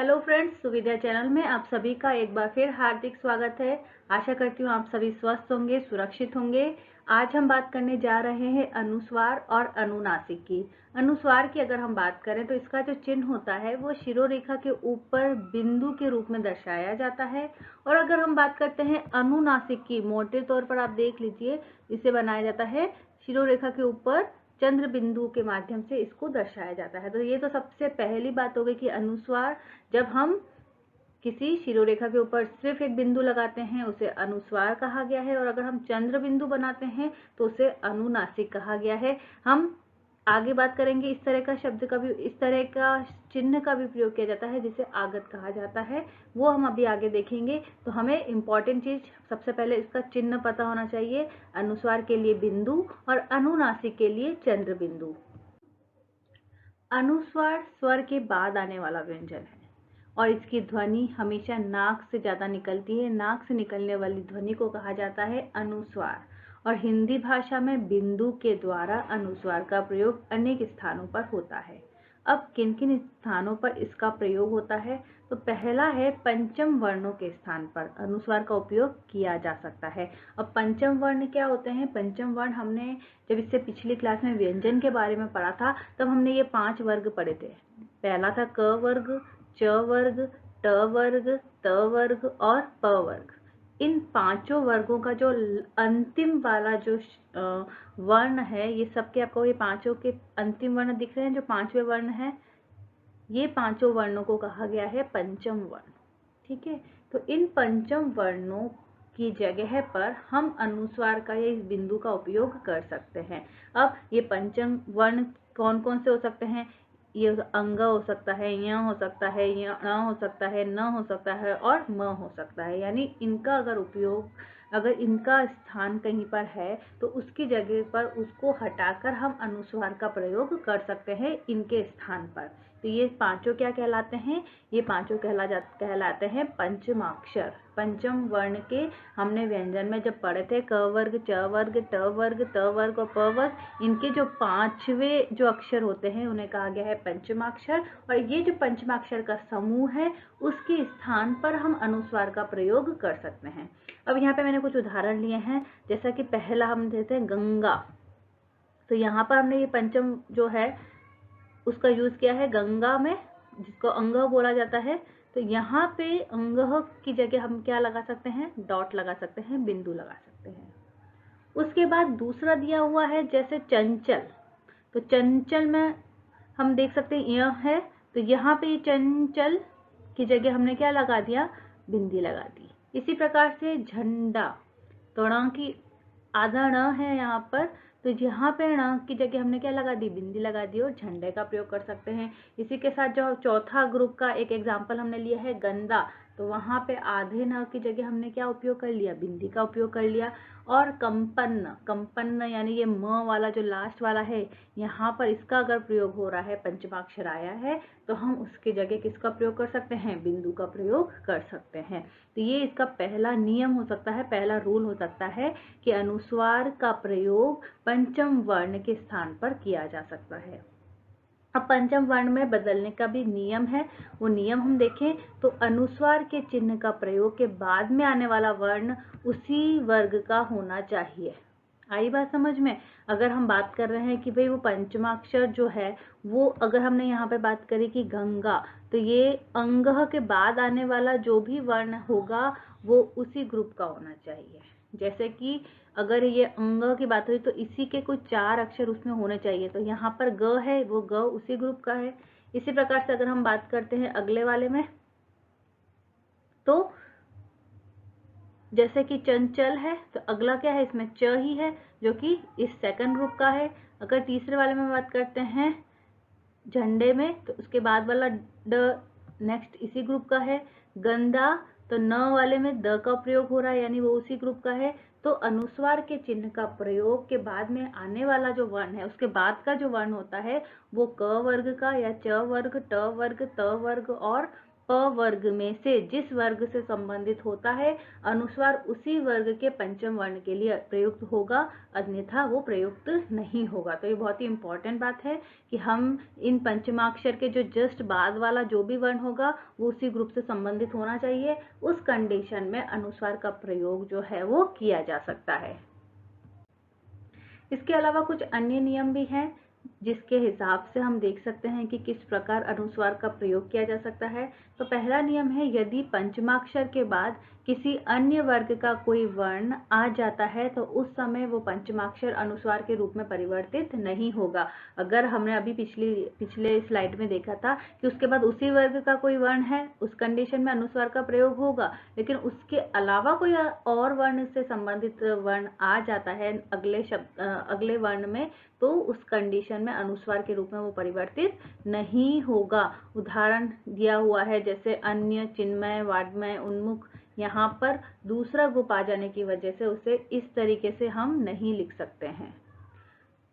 Hello friends, सुविधा channel में आप सभी का एक बार फिर हार्दिक स्वागत है। आशा करती हूँ आप सभी स्वस्थ होंगे, सुरक्षित होंगे। आज हम बात करने जा रहे हैं अनुस्वार और अनुनासिक की। अनुस्वार की अगर हम बात करें तो इसका जो चिन्ह होता है वो शिरोरेखा के ऊपर बिंदु के रूप में दर्शाया जाता है। और अगर हम बात करते हैं अनुनासिक की, मोटे तौर पर आप देख लीजिए, इसे बनाया जाता है शिरोरेखा के ऊपर चंद्र बिंदु के माध्यम से इसको दर्शाया जाता है। तो ये तो सबसे पहली बात हो गई कि अनुस्वार, जब हम किसी शिरोरेखा के ऊपर सिर्फ एक बिंदु लगाते हैं उसे अनुस्वार कहा गया है, और अगर हम चंद्र बिंदु बनाते हैं तो उसे अनुनासिक कहा गया है। हम आगे बात करेंगे इस तरह का शब्द का भी, इस तरह का चिन्ह का भी प्रयोग किया जाता है जिसे आगत कहा जाता है, वो हम अभी आगे देखेंगे। तो हमें इंपॉर्टेंट चीज सबसे पहले इसका चिन्ह पता होना चाहिए। अनुस्वार के लिए बिंदु और अनुनासिक के लिए चंद्र बिंदु। अनुस्वार स्वर के बाद आने वाला व्यंजन है और इसकी ध्वनि हमेशा नाक से ज्यादा निकलती है। नाक से निकलने वाली ध्वनि को कहा जाता है अनुस्वार। और हिंदी भाषा में बिंदु के द्वारा अनुस्वार का प्रयोग अनेक स्थानों पर होता है। अब किन किन स्थानों पर इसका प्रयोग होता है, तो पहला है पंचम वर्णों के स्थान पर अनुस्वार का उपयोग किया जा सकता है। अब पंचम वर्ण क्या होते हैं? पंचम वर्ण हमने जब इससे पिछली क्लास में व्यंजन के बारे में पढ़ा था तब हमने ये 5 वर्ग पढ़े थे। पहला था क वर्ग, च वर्ग, ट वर्ग, त वर्ग और प वर्ग। इन पांचों वर्गों का जो अंतिम वाला जो वर्ण है, ये सबके आपको ये पांचों के अंतिम वर्ण दिख रहे हैं, जो 5वें वर्ण है, ये पांचों वर्णों को कहा गया है पंचम वर्ण। ठीक है, तो इन पंचम वर्णों की जगह पर हम अनुस्वार का या इस बिंदु का उपयोग कर सकते हैं। अब ये पंचम वर्ण कौन कौन से हो सकते हैं? ये अंग हो सकता है, य हो सकता है, य ण हो सकता है, न हो सकता है और म हो सकता है। यानी इनका अगर उपयोग, अगर इनका स्थान कहीं पर है तो उसकी जगह पर उसको हटाकर हम अनुस्वार का प्रयोग कर सकते हैं इनके स्थान पर। तो ये पांचों क्या कहलाते हैं? ये पांचों कहलाते हैं पंचमाक्षर। पंचम वर्ण के हमने व्यंजन में जब पढ़े थे क वर्ग, च वर्ग, ट वर्ग, त वर्ग और प वर्ग, इनके जो 5वें जो अक्षर होते हैं उन्हें कहा गया है पंचमाक्षर। और ये जो पंचमाक्षर का समूह है उसके स्थान पर हम अनुस्वार का प्रयोग कर सकते हैं। अब यहाँ पे मैंने कुछ उदाहरण लिए हैं, जैसा कि पहला हम देते हैं गंगा। तो यहाँ पर हमने ये पंचम जो है उसका यूज किया है गंगा में, जिसको अंग बोला जाता है। तो यहाँ पे अंग की जगह हम क्या लगा सकते हैं? डॉट लगा सकते हैं, बिंदु लगा सकते हैं। उसके बाद दूसरा दिया हुआ है जैसे चंचल। तो चंचल में हम देख सकते हैं यह है, तो यहाँ पे चंचल की जगह हमने क्या लगा दिया? बिंदी लगा दी। इसी प्रकार से झंडा, तो ण की आधा ण है यहाँ पर, तो यहाँ पे ण की जगह हमने क्या लगा दी? बिंदी लगा दी और झंडे का प्रयोग कर सकते हैं। इसी के साथ जो चौथा ग्रुप का एक एग्जाम्पल हमने लिया है गंदा, तो वहाँ पे आधे न की जगह हमने क्या उपयोग कर लिया? बिंदी का उपयोग कर लिया। और कंपन्न, कंपन्न यानी ये म वाला जो लास्ट वाला है, यहाँ पर इसका अगर प्रयोग हो रहा है, पंचमाक्षर आया है, तो हम उसकी जगह किसका प्रयोग कर सकते हैं? बिंदु का प्रयोग कर सकते हैं। तो ये इसका पहला नियम हो सकता है, पहला रूल हो सकता है कि अनुस्वार का प्रयोग पंचम वर्ण के स्थान पर किया जा सकता है। अब पंचम वर्ण में बदलने का भी नियम है, वो नियम हम देखें तो अनुस्वार के चिन्ह का प्रयोग के बाद में आने वाला वर्ण उसी वर्ग का होना चाहिए। आई बात समझ में? अगर हम बात कर रहे हैं कि भाई वो पंचमाक्षर जो है वो, अगर हमने यहाँ पे बात करी कि गंगा, तो ये अंग के बाद आने वाला जो भी वर्ण होगा वो उसी ग्रुप का होना चाहिए। जैसे कि अगर ये अंग की बात हुई तो इसी के कुछ 4 अक्षर उसमें होने चाहिए, तो यहाँ पर ग है, वो ग उसी ग्रुप का है। इसी प्रकार से अगर हम बात करते हैं अगले वाले में, तो जैसे कि चंचल है, तो अगला क्या है? इसमें च ही है जो कि इस सेकंड ग्रुप का है। अगर तीसरे वाले में बात करते हैं झंडे में, तो उसके बाद वाला ड नेक्स्ट इसी ग्रुप का है। गंदा, तो न वाले में द का प्रयोग हो रहा है, यानी वो उसी ग्रुप का है। तो अनुस्वार के चिन्ह का प्रयोग के बाद में आने वाला जो वर्ण है, उसके बाद का जो वर्ण होता है वो क वर्ग का या च वर्ग, ट वर्ग, त वर्ग और प वर्ग में से जिस वर्ग से संबंधित होता है अनुस्वार उसी वर्ग के पंचम वर्ण के लिए प्रयुक्त होगा, अन्यथा वो प्रयुक्त नहीं होगा। तो ये बहुत ही इंपॉर्टेंट बात है कि हम इन पंचमाक्षर के जो जस्ट बाद वाला जो भी वर्ण होगा वो उसी ग्रुप से संबंधित होना चाहिए। उस कंडीशन में अनुस्वार का प्रयोग जो है वो किया जा सकता है। इसके अलावा कुछ अन्य नियम भी हैं जिसके हिसाब से हम देख सकते हैं कि किस प्रकार अनुस्वार का प्रयोग किया जा सकता है। तो पहला नियम है, यदि पंचमाक्षर के बाद किसी अन्य वर्ग का कोई वर्ण आ जाता है तो उस समय वो पंचमाक्षर अनुस्वार के रूप में परिवर्तित नहीं होगा। अगर हमने अभी पिछले स्लाइड में देखा था कि उसके बाद उसी वर्ग का कोई वर्ण है, उस कंडीशन में अनुस्वार का प्रयोग होगा, लेकिन उसके अलावा कोई और वर्ण से संबंधित वर्ण आ जाता है अगले वर्ण में, तो उस कंडीशन में अनुस्वार के रूप में वो परिवर्तित नहीं होगा। उदाहरण दिया हुआ है जैसे अन्य, चिन्मय, वाड्मय, उन्मुख। यहाँ पर दूसरा ग्रुप आ जाने की वजह से उसे इस तरीके से हम नहीं लिख सकते हैं।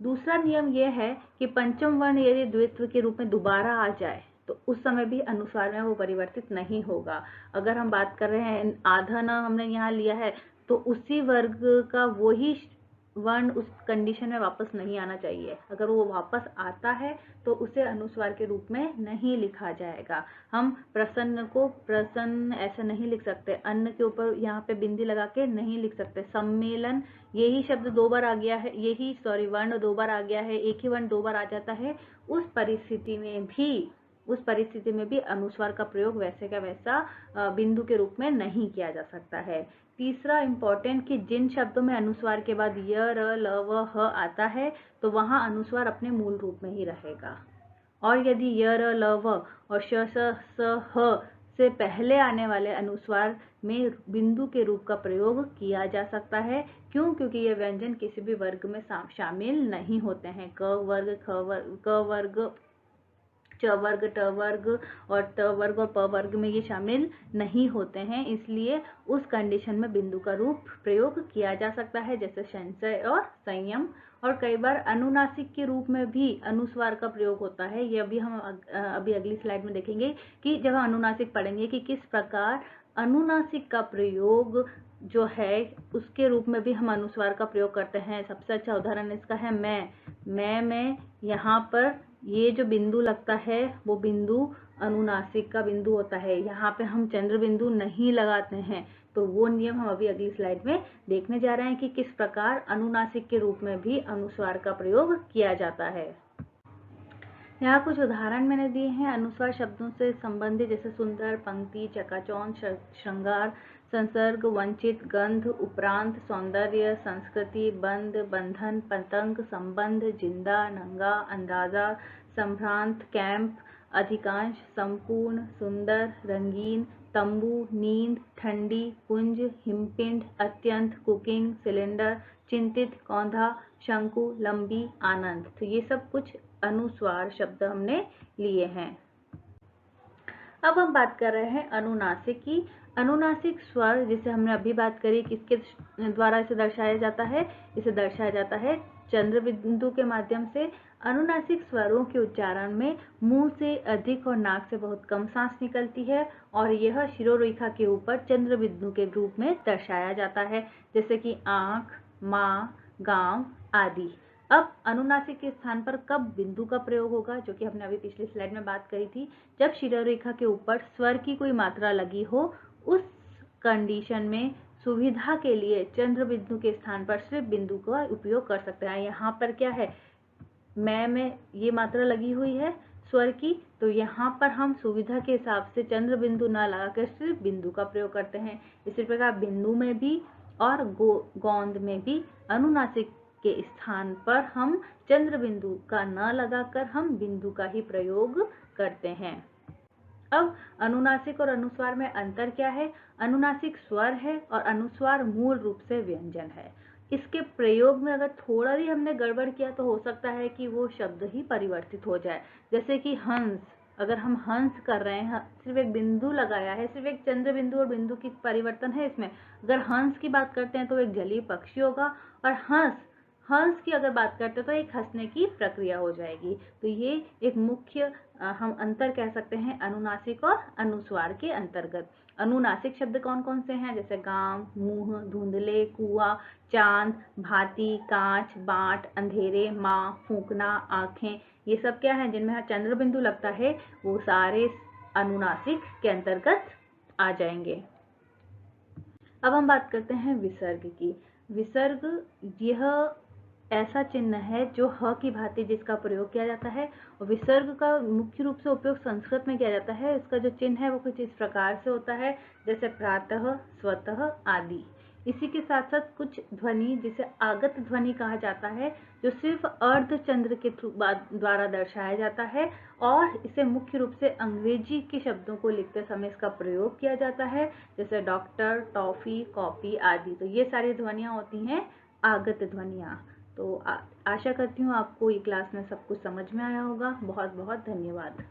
दूसरा नियम यह है कि पंचम वर्ण यदि द्वित्व के रूप में दोबारा आ जाए तो उस समय भी अनुस्वार में वो परिवर्तित नहीं होगा। अगर हम बात कर रहे हैं आधा न हमने यहाँ लिया है तो उसी वर्ग का वही वर्ण उस कंडीशन में वापस नहीं आना चाहिए। अगर वो वापस आता है तो उसे अनुस्वार के रूप में नहीं लिखा जाएगा। हम प्रसन्न को प्रसन्न ऐसे नहीं लिख सकते, अन्न के ऊपर यहाँ पे बिंदी लगा के नहीं लिख सकते। सम्मेलन, यही शब्द दो बार आ गया है, वर्ण दो बार आ गया है, एक ही वर्ण दो बार आ जाता है, उस परिस्थिति में भी अनुस्वार का प्रयोग वैसे का वैसा बिंदु के रूप में नहीं किया जा सकता है। तीसरा इम्पोर्टेंट कि जिन शब्दों में अनुस्वार के बाद य, र, ल, व, ह आता है तो वहां अनुस्वार अपने मूल रूप में ही रहेगा। और यदि य, र, ल, व और श, स, ह से पहले आने वाले अनुस्वार में बिंदु के रूप का प्रयोग किया जा सकता है। क्यों? क्योंकि ये व्यंजन किसी भी वर्ग में शामिल नहीं होते हैं। क वर्ग, ख वर्ग, क वर्ग, च वर्ग, ट वर्ग और त वर्ग और प वर्ग में ये शामिल नहीं होते हैं, इसलिए उस कंडीशन में बिंदु का रूप प्रयोग किया जा सकता है, जैसे संचय और संयम। और कई बार अनुनासिक के रूप में भी अनुस्वार का प्रयोग होता है। ये अभी हम अगली स्लाइड में देखेंगे कि जब हम अनुनासिक पढ़ेंगे कि किस प्रकार अनुनासिक का प्रयोग जो है उसके रूप में भी हम अनुस्वार का प्रयोग करते हैं। सबसे अच्छा उदाहरण इसका है मैं में यहाँ पर ये जो बिंदु लगता है वो बिंदु अनुनासिक का बिंदु होता है। यहाँ पे हम चंद्र बिंदु नहीं लगाते हैं, तो वो नियम हम अभी अगली स्लाइड में देखने जा रहे हैं कि किस प्रकार अनुनासिक के रूप में भी अनुस्वार का प्रयोग किया जाता है। यहाँ कुछ उदाहरण मैंने दिए हैं अनुस्वार शब्दों से संबंधित, जैसे सुंदर, पंक्ति, चकाचौंध, श्रृंगार, संसर्ग, वंचित, गंध, उपरांत, सौंदर्य, संस्कृति, बंद, बंधन, पतंग, संबंध, जिंदा, नंगा, अंदाजा, संभ्रांत, कैंप, अधिकांश, संपूर्ण, सुंदर, रंगीन, तंबू, नींद, ठंडी, कुंज, हिमपिंड, अत्यंत, कुकिंग, सिलेंडर, चिंतित, कौंधा, शंकु, लंबी, आनंद। तो ये सब कुछ अनुस्वार शब्द हमने लिए हैं। अब हम बात कर रहे हैं अनुनासिक की। अनुनासिक स्वर जिसे हमने अभी बात करी, किसके द्वारा इसे दर्शाया जाता है? इसे दर्शाया जाता है चंद्र बिंदु के माध्यम से। अनुनासिक स्वरों के उच्चारण में मुंह से अधिक और नाक से बहुत कम सांस निकलती है और यह शिरोरेखा के ऊपर चंद्र बिंदु के रूप में दर्शाया जाता है, जैसे कि आंख, माँ, गांव आदि। अब अनुनासिक के स्थान पर कब बिंदु का प्रयोग होगा, जो कि हमने अभी पिछली स्लाइड में बात करी थी, जब शिरोरेखा के ऊपर स्वर की कोई मात्रा लगी हो। उस कंडीशन में सुविधा के लिए चंद्र बिंदु के स्थान पर सिर्फ बिंदु का उपयोग कर सकते हैं। यहाँ पर क्या है, मैं में ये मात्रा लगी हुई है स्वर की, तो यहाँ पर हम सुविधा के हिसाब से चंद्र बिंदु ना लगाकर सिर्फ बिंदु का प्रयोग करते हैं। इसी प्रकार बिंदु में भी और गोंद में भी अनुनासिक के स्थान पर हम चंद्र बिंदु का न लगाकर हम बिंदु का ही प्रयोग करते हैं। अब अनुनासिक और अनुस्वार में अंतर क्या है? अनुनासिक स्वर है और अनुस्वार मूल रूप से व्यंजन है। इसके प्रयोग में अगर थोड़ा भी हमने गड़बड़ किया तो हो सकता है कि वो शब्द ही परिवर्तित हो जाए। जैसे कि हंस, अगर हम हंस कर रहे हैं, सिर्फ एक बिंदु लगाया है, सिर्फ एक चंद्र बिंदु और बिंदु की परिवर्तन है इसमें। अगर हंस की बात करते हैं तो एक जलीय पक्षी होगा, और हंस की अगर बात करते हैं तो एक हंसने की प्रक्रिया हो जाएगी। तो ये एक मुख्य हम अंतर कह सकते हैं अनुनासिक और अनुस्वार के अंतर्गत। अनुनासिक शब्द कौन कौन से हैं, जैसे गांव, मुंह, धुंधले, कुआं, चांद, भांति, कांच, बाट, अंधेरे, माँ, फूंकना, आंखें, ये सब क्या है जिनमें चंद्र बिंदु लगता है, वो सारे अनुनासिक के अंतर्गत आ जाएंगे। अब हम बात करते हैं विसर्ग की। विसर्ग यह ऐसा चिन्ह है जो ह की भांति जिसका प्रयोग किया जाता है। और विसर्ग का मुख्य रूप से उपयोग संस्कृत में किया जाता है। इसका जो चिन्ह है वो कुछ इस प्रकार से होता है, जैसे प्रातः, स्वतः आदि। इसी के साथ साथ कुछ ध्वनि जिसे आगत ध्वनि कहा जाता है, जो सिर्फ अर्धचंद्र के द्वारा दर्शाया जाता है, और इसे मुख्य रूप से अंग्रेजी के शब्दों को लिखते समय इसका प्रयोग किया जाता है, जैसे डॉक्टर, टॉफी, कॉपी आदि। तो ये सारी ध्वनियाँ होती हैं आगत ध्वनियाँ। तो आशा करती हूँ आपको ये क्लास में सब कुछ समझ में आया होगा। बहुत बहुत धन्यवाद।